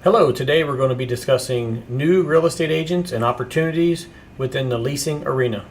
Hello, today we're going to be discussing new real estate agents and opportunities within the leasing arena.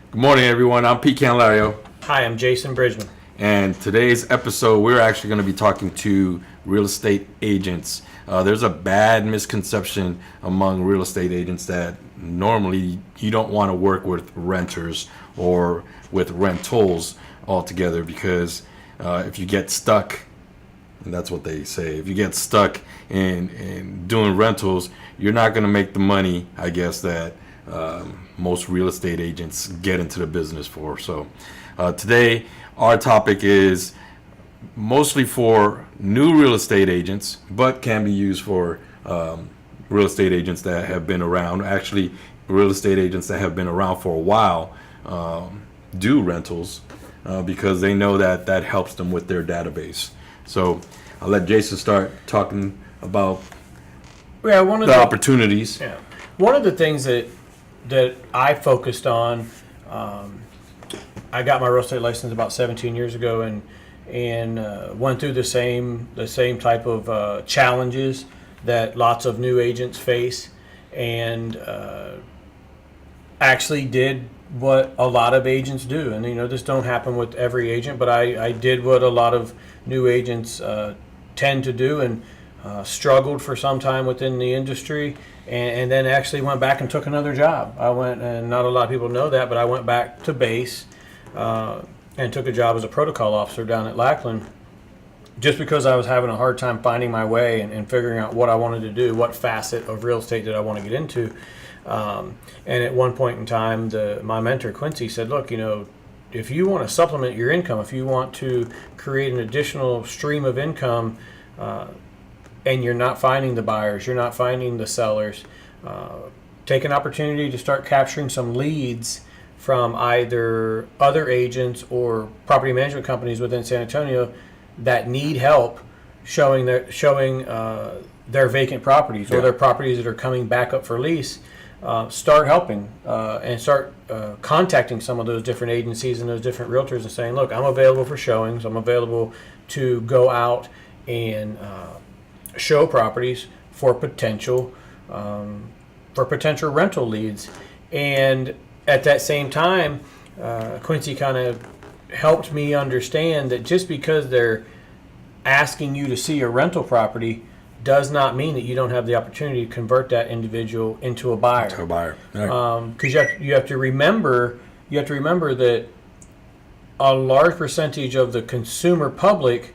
Good morning, everyone. I'm Pete Candelario. Hi, I'm Jason Bridgeman. And today's episode, we're actually going to be talking to real estate agents. There's a bad misconception among real estate agents that normally you don't want to work with renters or with rentals altogether because if you get stuck, and that's what they say, if you get stuck in doing rentals, you're not going to make the money, I guess, that most real estate agents get into the business for. So today, our topic is mostly for new real estate agents, but can be used for real estate agents that have been around. Actually, real estate agents that have been around for a while do rentals because they know that helps them with their database. So I'll let Jason start talking about the opportunities. Yeah. One of the things that I focused on, I got my real estate license about 17 years ago and went through the same type of challenges that lots of new agents face, and actually did what a lot of agents do. And this don't happen with every agent, but I did what a lot of new agents tend to do, and struggled for some time within the industry, and then actually went back and took another job. I went, and not a lot of people know that, but I went back to base and took a job as a protocol officer down at Lackland, just because I was having a hard time finding my way and figuring out what I wanted to do, what facet of real estate did I want to get into. And at one point in time, my mentor Quincy said, look, if you want to supplement your income, if you want to create an additional stream of income, and you're not finding the buyers, you're not finding the sellers, take an opportunity to start capturing some leads from either other agents or property management companies within San Antonio that need help showing their vacant properties or their properties that are coming back up for lease. Start helping and start contacting some of those different agencies and those different realtors and saying, look, I'm available for showings. I'm available to go out and show properties for potential rental leads. And at that same time, Quincy kind of helped me understand that just because they're asking you to see a rental property does not mean that you don't have the opportunity to convert that individual into a buyer. Right. Because you have to remember that a large percentage of the consumer public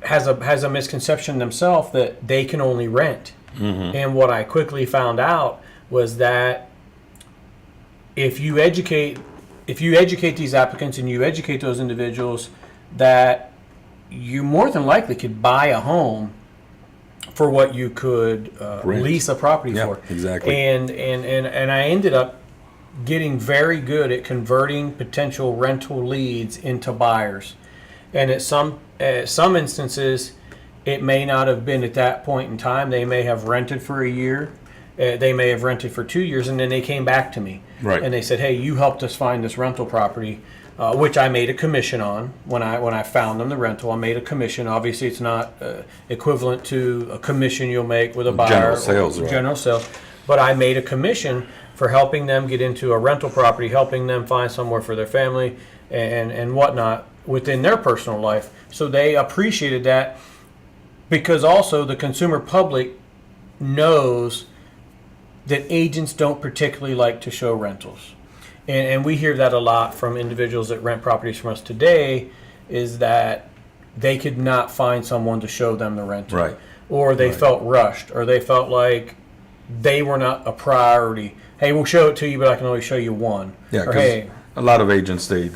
has a misconception themselves that they can only rent. Mm-hmm. And what I quickly found out was that if you educate these applicants and you educate those individuals, that you more than likely could buy a home for what you could lease a property for. Exactly. And I ended up getting very good at converting potential rental leads into buyers. And at some instances, it may not have been at that point in time. They may have rented for a year. They may have rented for 2 years, and then they came back to me. Right. And they said, hey, you helped us find this rental property, which I made a commission on when I found them the rental. I made a commission. Obviously, it's not equivalent to a commission you'll make with a buyer. General sales. But I made a commission for helping them get into a rental property, helping them find somewhere for their family and whatnot within their personal life. So they appreciated that, because also the consumer public knows that agents don't particularly like to show rentals. And we hear that a lot from individuals that rent properties from us today, is that they could not find someone to show them the rental. Right. Or they felt rushed, or they felt like they were not a priority. Hey, we'll show it to you, but I can only show you one. Yeah, or, hey, a lot of agents, they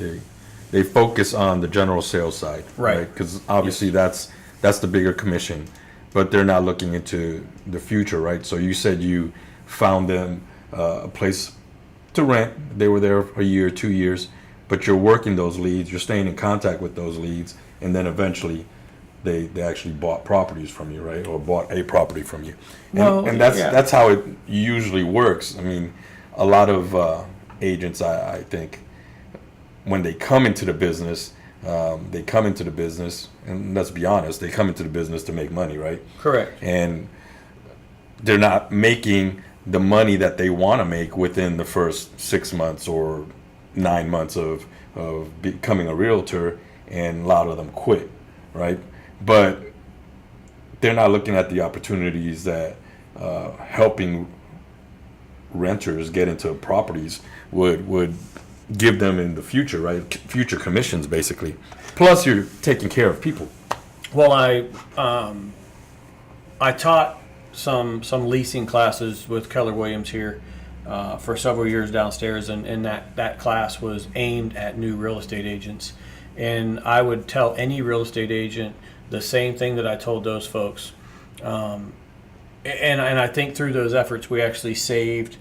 focus on the general sales side. Right. Because obviously that's the bigger commission, but they're not looking into the future, right? So you said you found them a place to rent. They were there for a year, 2 years, but you're working those leads, you're staying in contact with those leads, and then eventually they actually bought properties from you, right? Or bought a property from you. And that's how it usually works. I mean, a lot of agents, I think, when they come into the business, and let's be honest, they come into the business to make money, right? Correct. And they're not making the money that they want to make within the first 6 months or 9 months of becoming a realtor, and a lot of them quit, right? But they're not looking at the opportunities that helping renters get into properties would give them in the future, right? Future commissions, basically. Plus, you're taking care of people. Well, I taught some leasing classes with Keller Williams here for several years downstairs, and that class was aimed at new real estate agents. And I would tell any real estate agent the same thing that I told those folks. And I think through those efforts, we actually saved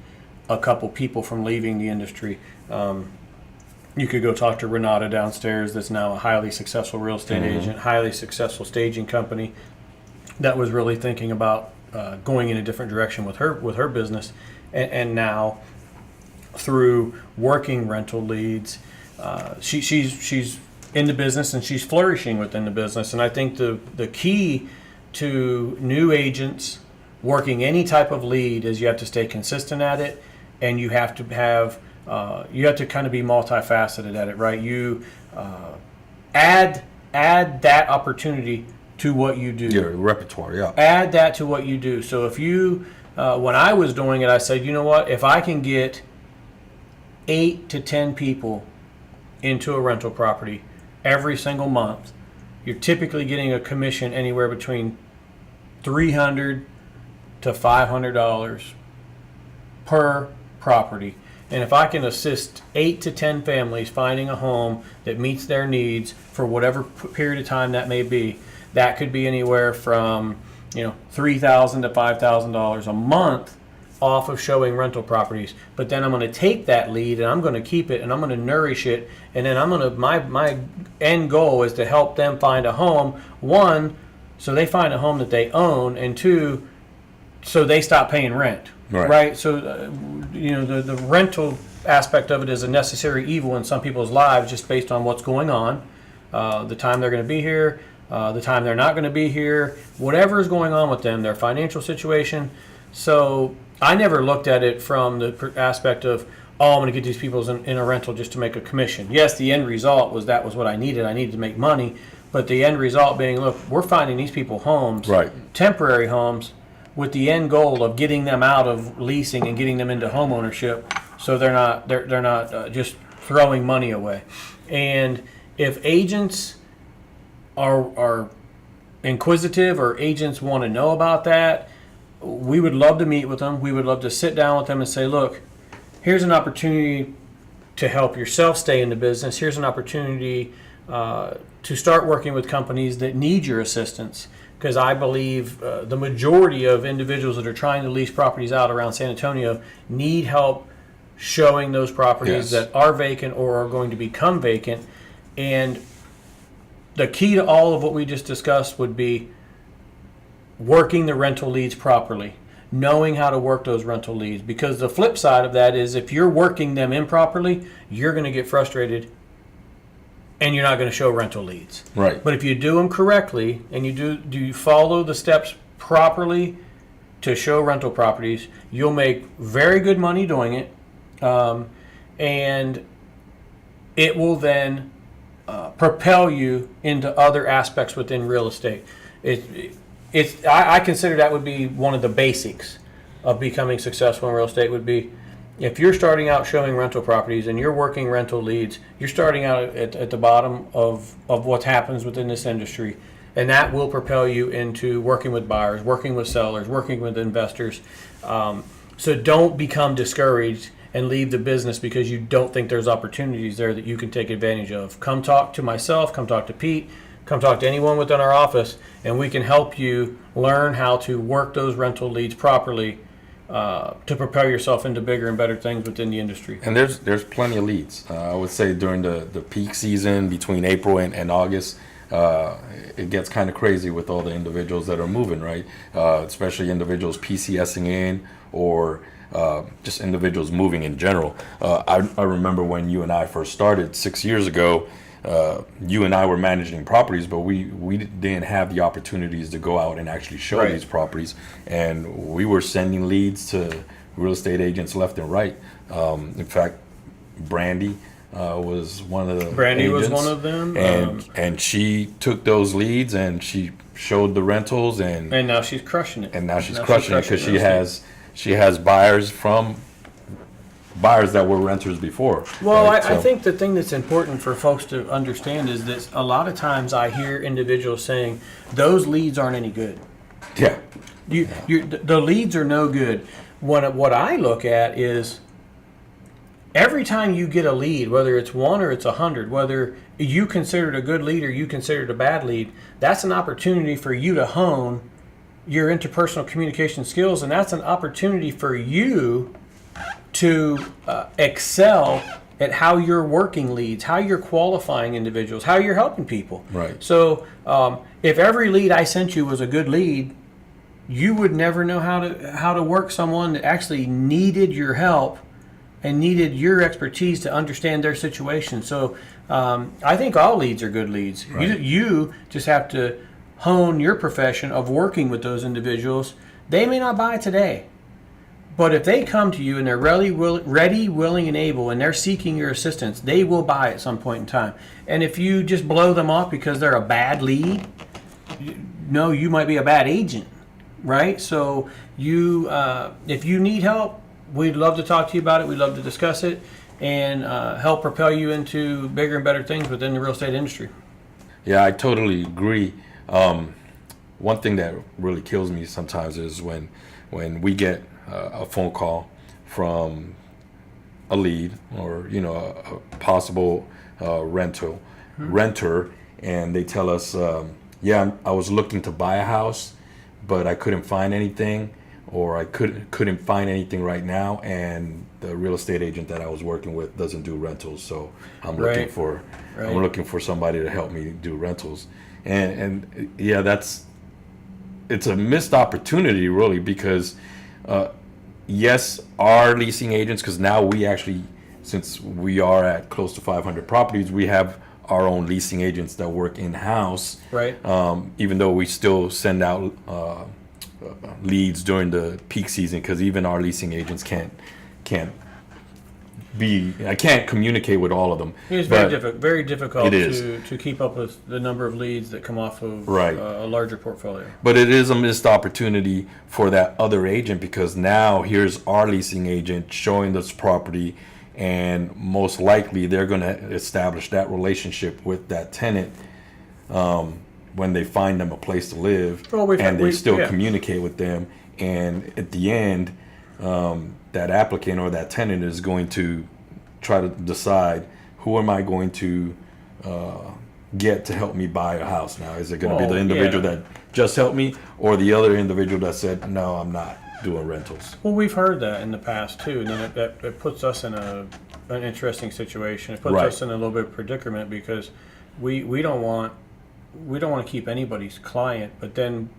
a couple people from leaving the industry. You could go talk to Renata downstairs, that's now a highly successful real estate agent, highly successful staging company that was really thinking about going in a different direction with her business. And now, through working rental leads, she's in the business and she's flourishing within the business. And I think the key to new agents working any type of lead is you have to stay consistent at it, and you have to have kind of be multifaceted at it, right? You add that opportunity to what you do. Your repertoire, yeah. Add that to what you do. So if you, when I was doing it, I said, you know what? If I can get 8 to 10 people into a rental property every single month, you're typically getting a commission anywhere between $300 to $500 per property. And if I can assist 8 to 10 families finding a home that meets their needs for whatever period of time that may be, that could be anywhere from $3,000 to $5,000 a month off of showing rental properties. But then I'm going to take that lead and I'm going to keep it and I'm going to nourish it, and then my end goal is to help them find a home. One, so they find a home that they own, and two, so they stop paying rent. Right. So the rental aspect of it is a necessary evil in some people's lives, just based on what's going on, the time they're going to be here, the time they're not going to be here, whatever is going on with them, their financial situation. So I never looked at it from the aspect of, I'm going to get these people in a rental just to make a commission. Yes, the end result was that was what I needed. I needed to make money. But the end result being, look, we're finding these people homes, right, temporary homes, with the end goal of getting them out of leasing and getting them into home ownership, so they're not just throwing money away. And if agents are inquisitive, or agents want to know about that, we would love to meet with them. We would love to sit down with them and say, look, here's an opportunity to help yourself stay in the business. Here's an opportunity to start working with companies that need your assistance. Because I believe the majority of individuals that are trying to lease properties out around San Antonio need help showing those properties that are vacant or are going to become vacant. And the key to all of what we just discussed would be working the rental leads properly, knowing how to work those rental leads. Because the flip side of that is, if you're working them improperly, you're going to get frustrated and you're not going to show rental leads. Right. But if you do them correctly and you follow the steps properly to show rental properties, you'll make very good money doing it, and it will then propel you into other aspects within real estate. I consider that would be one of the basics of becoming successful in real estate. Would be, if you're starting out showing rental properties and you're working rental leads, you're starting out at the bottom of what happens within this industry. And that will propel you into working with buyers, working with sellers, working with investors. So don't become discouraged and leave the business because you don't think there's opportunities there that you can take advantage of. Come talk to myself, come talk to Pete, come talk to anyone within our office, and we can help you learn how to work those rental leads properly, to propel yourself into bigger and better things within the industry. And there's plenty of leads. I would say during the peak season between April and August, it gets kind of crazy with all the individuals that are moving, right? Especially individuals PCSing in, or just individuals moving in general. I remember when you and I first started 6 years ago. You and I were managing properties, but we didn't have the opportunities to go out and actually show Right. these properties, and we were sending leads to real estate agents left and right. In fact, Brandy was one of the Brandy was agents, one of them, and she took those leads and she showed the rentals, and now she's crushing it. now she's crushing it because real estate. she has buyers that were renters before. Well, right? I So- think the thing that's important for folks to understand is that a lot of times I hear individuals saying those leads aren't any good. yeah, The leads are no good. What I look at is every time you get a lead, whether it's one or it's 100, whether you consider it a good lead or you consider it a bad lead, that's an opportunity for you to hone your interpersonal communication skills, and that's an opportunity for you to excel at how you're working leads, how you're qualifying individuals, how you're helping people. Right. So if every lead I sent you was a good lead, you would never know how to work someone that actually needed your help and needed your expertise to understand their situation. So I think all leads are good leads. Right. You just have to hone your profession of working with those individuals. They may not buy today, but if they come to you and they're ready, willing, and able, and they're seeking your assistance, they will buy at some point in time. And if you just blow them off because they're a bad lead, no, you might be a bad agent, right? So if you need help, we'd love to talk to you about it. We'd love to discuss it and help propel you into bigger and better things within the real estate industry. Yeah, I totally agree. One thing that really kills me sometimes is when we get a phone call from a lead or a possible renter, and they tell us, I was looking to buy a house, but I couldn't find anything, or I couldn't find anything right now, and the real estate agent that I was working with doesn't do rentals, so I'm looking for I'm looking for somebody to help me do rentals, and yeah, it's a missed opportunity really, because yes, our leasing agents, because now we actually, since we are at close to 500 properties, we have our own leasing agents that work in-house, Right. Even though we still send out leads during the peak season, because even our leasing agents I can't communicate with all of them. It's But very difficult It is. to keep up with the number of leads that come off of Right. a larger portfolio. But it is a missed opportunity for that other agent, because now here's our leasing agent showing this property, and most likely they're going to establish that relationship with that tenant when they find them a place to live, Well, and they still yeah. communicate with them. And at the end, that applicant or that tenant is going to try to decide, who am I going to get to help me buy a house now? Is it going to be the individual that just helped me, or the other individual that said, no, I'm not doing rentals? Well, we've heard that in the past too, and then it puts us in an interesting situation. It puts Right. us in a little bit of predicament, because we don't want to keep anybody's client, but then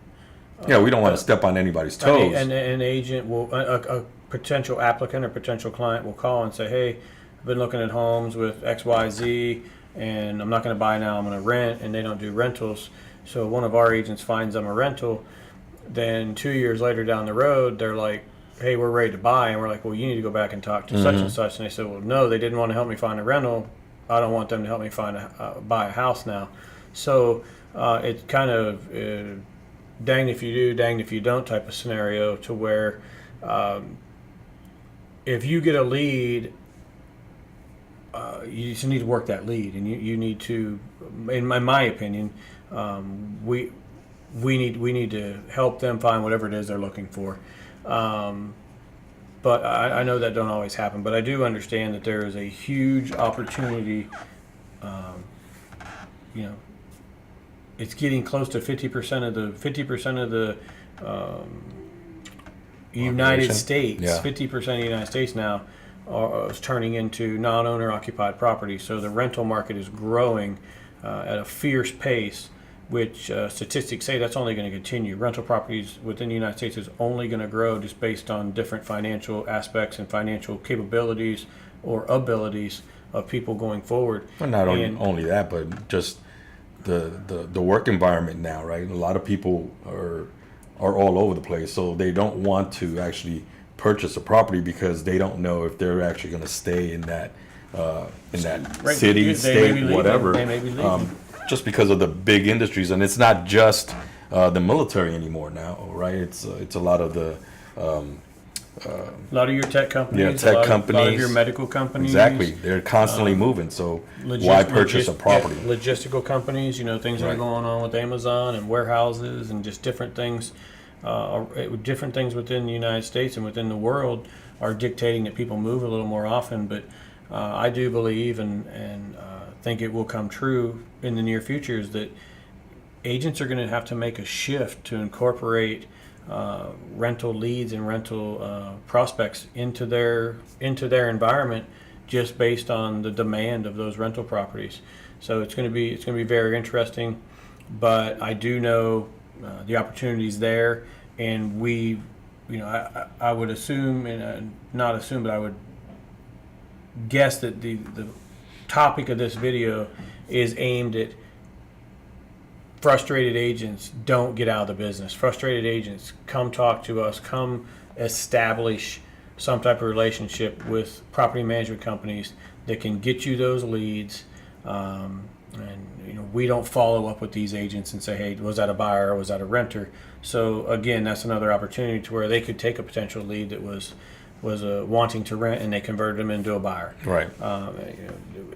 Yeah, we don't want to step on anybody's toes. an agent will a potential applicant or potential client will call and say, hey, I've been looking at homes with XYZ, and I'm not going to buy now, I'm going to rent, and they don't do rentals. So one of our agents finds them a rental. Then 2 years later down the road, they're like, hey, we're ready to buy. And we're like, well, you need to go back and talk to such and such. And they said, well, no, they didn't want to help me find a rental. I don't want them to help me buy a house now. So it's kind of danged if you do, danged if you don't type of scenario, to where if you get a lead, you just need to work that lead, and you need to, in my opinion, we need to help them find whatever it is they're looking for. But I know that don't always happen. But I do understand that there is a huge opportunity. It's getting close to 50% of the United States. Yeah. 50% of the United States now is turning into non-owner occupied property. So the rental market is growing at a fierce pace which statistics say that's only going to continue. Rental properties within the United States is only going to grow just based on different financial aspects and financial capabilities or abilities of people going forward. Well, not only that, but just the work environment now, right? A lot of people are all over the place, so they don't want to actually purchase a property because they don't know if they're actually going to stay in that Right. city, They state, may be leaving. whatever. They may be leaving. Just because of the big industries, and it's not just the military anymore now, right? It's a lot of the A lot of your tech companies, Yeah, tech a lot of companies. your medical companies. exactly. They're constantly moving, so why purchase a property? Yeah, logistical companies, things that are Right. going on with Amazon and warehouses and just different things. Different things within the United States and within the world are dictating that people move a little more often. But I do believe and think it will come true in the near future is that agents are going to have to make a shift to incorporate rental leads and rental prospects into their environment, just based on the demand of those rental properties. So it's going to be very interesting. But I do know the opportunities there, and I would assume, and not assume, but I would guess that the topic of this video is aimed at frustrated agents. Don't get out of the business. Frustrated agents, come talk to us. Come establish some type of relationship with property management companies that can get you those leads. We don't follow up with these agents and say, hey, was that a buyer or was that a renter? So again, that's another opportunity to where they could take a potential lead that was wanting to rent, and they converted them into a buyer. Right.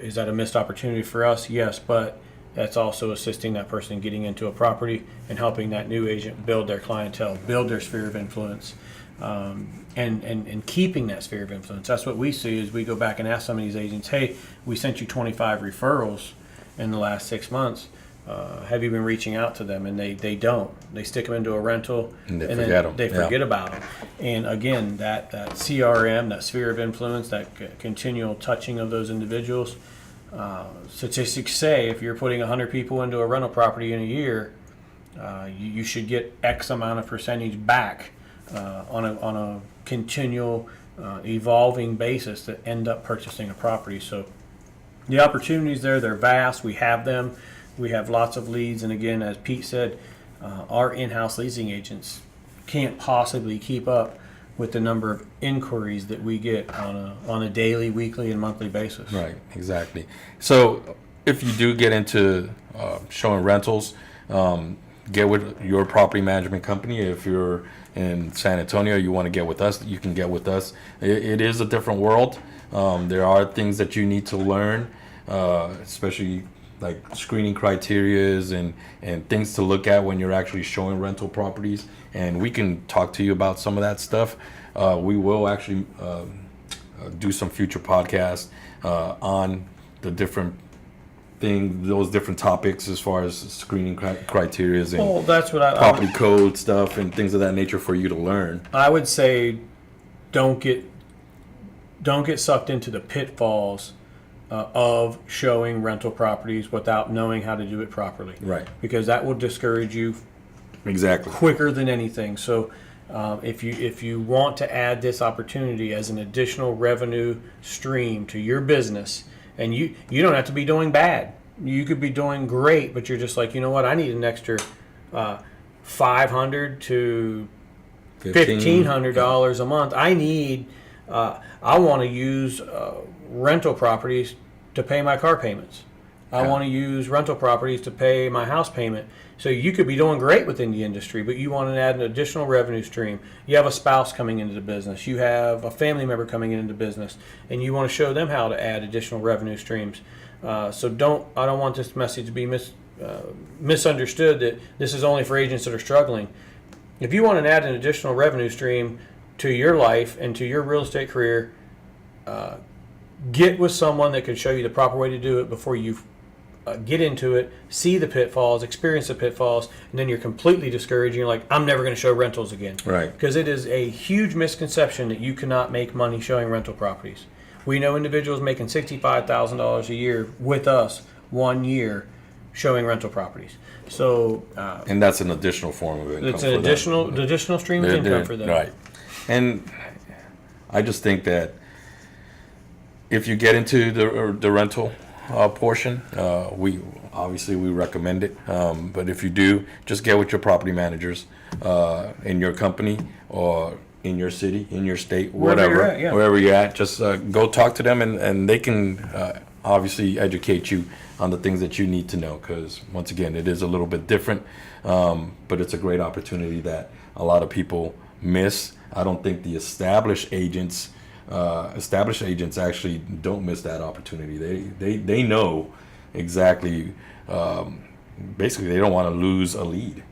Is that a missed opportunity for us? Yes, but that's also assisting that person getting into a property and helping that new agent build their clientele, build their sphere of influence, and keeping that sphere of influence. That's what we see as we go back and ask some of these agents, hey, we sent you 25 referrals in the last 6 months. Have you been reaching out to them? And they don't. They stick them into a rental, And they then forget 'em. They Yeah. forget about them. And again, that CRM, that sphere of influence, that continual touching of those individuals. Statistics say if you're putting 100 people into a rental property in a year, you should get X amount of percentage back on a continual evolving basis that end up purchasing a property. So the opportunities there, they're vast. We have them. We have lots of leads. And again, as Pete said, our in-house leasing agents can't possibly keep up with the number of inquiries that we get on a daily, weekly, and monthly basis. Right, exactly. So if you do get into showing rentals, get with your property management company. If you're in San Antonio, you want to get with us, you can get with us. It is a different world. There are things that you need to learn, especially like screening criterias and things to look at when you're actually showing rental properties. And we can talk to you about some of that stuff. We will actually do some future podcasts on the different those different topics as far as screening criterias and Well, that's what property code stuff and things of that nature for you to learn. I would say don't get sucked into the pitfalls of showing rental properties without knowing how to do it properly. Right. Because that will discourage you Exactly. quicker than anything. So if you want to add this opportunity as an additional revenue stream to your business, and you don't have to be doing bad. You could be doing great, but you're just like, you know what, I need an extra $500 to $1,500 a month. I want to use rental properties to pay my car payments. I want to use rental properties to pay my house payment. So you could be doing great within the industry, but you want to add an additional revenue stream. You have a spouse coming into the business. You have a family member coming into the business, and you want to show them how to add additional revenue streams. So I don't want this message to be misunderstood that this is only for agents that are struggling. If you want to add an additional revenue stream to your life and to your real estate career, get with someone that can show you the proper way to do it before you get into it, see the pitfalls, experience the pitfalls, and then you're completely discouraged. And you're like, I'm never going to show rentals again. Right. Because it is a huge misconception that you cannot make money showing rental properties. We know individuals making $65,000 a year with us 1 year showing rental properties. So And that's an additional form of income. it's an additional stream of income for them. Right. And I just think that if you get into the rental portion, we recommend it. But if you do, just get with your property managers in your company or in your city, in your state, wherever you're at. Just go talk to them, and they can obviously educate you on the things that you need to know. Because once again, it is a little bit different, but it's a great opportunity that a lot of people miss. I don't think the established agents actually don't miss that opportunity. They know exactly. Basically, they don't want to lose a lead,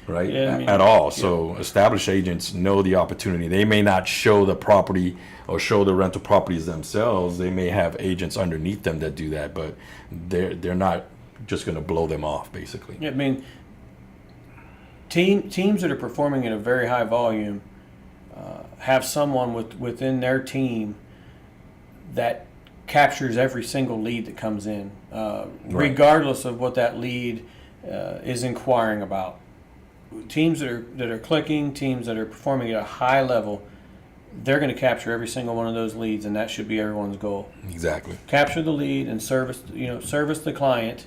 right? Yeah, I mean, at all. So established agents know the opportunity. They may not show the property or show the rental properties themselves. They may have agents underneath them that do that, but they're not just going to blow them off, basically. Yeah, I mean, teams that are performing at a very high volume have someone within their team that captures every single lead that comes in, regardless of what that lead is inquiring about. Teams that are clicking, teams that are performing at a high level, they're going to capture every single one of those leads, and that should be everyone's goal. Exactly. Capture the lead and service the client,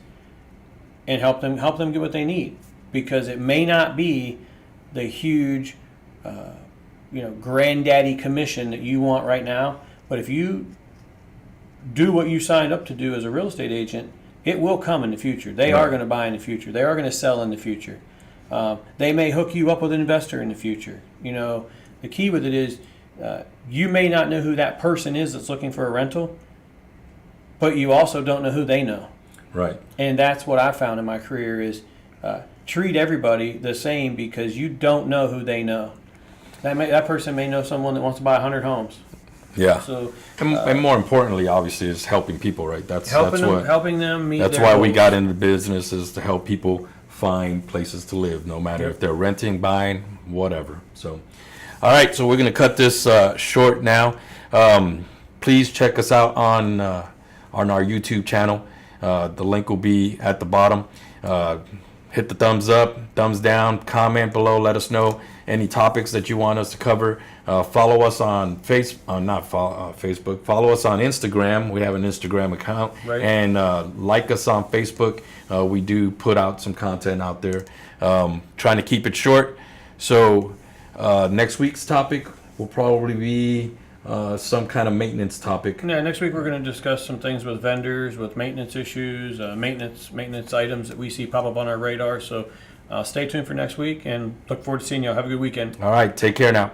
and help them get what they need, because it may not be the huge, granddaddy commission that you want right now, but if you do what you signed up to do as a real estate agent, it will come in the future. They are going to buy in the future. They are going to sell in the future. They may hook you up with an investor in the future. The key with it is you may not know who that person is that's looking for a rental, but you also don't know who they know. Right. And that's what I found in my career is treat everybody the same, because you don't know who they know. That person may know someone that wants to buy 100 homes. Yeah. So, and more importantly, obviously, is helping people, right? Helping them meet. That's their why goals. we got into business, is to help people find places to live, no matter if they're renting, buying, whatever. So, all right. So we're gonna cut this short now. Please check us out on our YouTube channel. The link will be at the bottom. Hit the thumbs up, thumbs down, comment below. Let us know any topics that you want us to cover. Follow us on Facebook. Follow us on Instagram. We have an Instagram account. Right. And like us on Facebook. We do put out some content out there. Trying to keep it short. So next week's topic will probably be some kind of maintenance topic. Yeah, next week we're going to discuss some things with vendors, with maintenance issues, maintenance items that we see pop up on our radar. So stay tuned for next week, and look forward to seeing you. Have a good weekend. All right. Take care now.